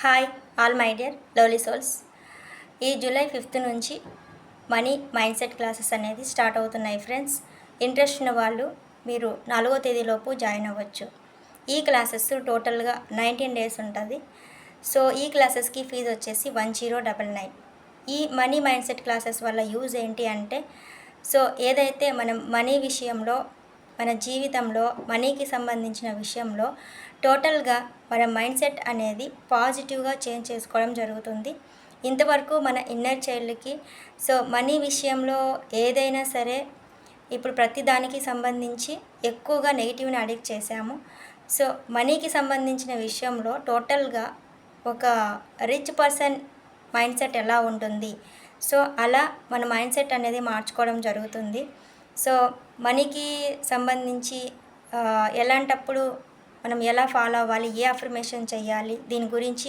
Hi all my dear lovely souls. ఈ July 5th నుంచి money mind set classes అనేది start అవుతున్నాయి friends. Interest ఉన్న వాళ్ళు మీరు 4వ తేదీలోపు జాయిన్ అవ్వచ్చు. ఈ క్లాసెస్ టోటల్గా 19 days ఉంటుంది. సో ఈ క్లాసెస్కి ఫీజు వచ్చేసి 1099. ఈ మనీ మైండ్ సెట్ క్లాసెస్ వల్ల యూజ్ ఏంటి అంటే, సో ఏదైతే మనం మనీ విషయంలో, మన జీవితంలో మనీకి సంబంధించిన విషయంలో టోటల్గా మన మైండ్ సెట్ అనేది పాజిటివ్గా చేంజ్ చేసుకోవడం జరుగుతుంది. ఇంతవరకు మన ఇన్నర్ చైల్డ్కి సో మనీ విషయంలో ఏదైనా సరే ఇప్పుడు ప్రతి దానికి సంబంధించి ఎక్కువగా నెగిటివ్ని అడిక్ట్ చేశాము. సో మనీకి సంబంధించిన విషయంలో టోటల్గా ఒక రిచ్ పర్సన్ మైండ్ సెట్ ఎలా ఉంటుంది, సో అలా మన మైండ్ సెట్ అనేది మార్చుకోవడం జరుగుతుంది. సో మనీకి సంబంధించి ఎలాంటప్పుడు మనం ఎలా ఫాలో అవ్వాలి, ఏ అఫర్మేషన్ చేయాలి, దీని గురించి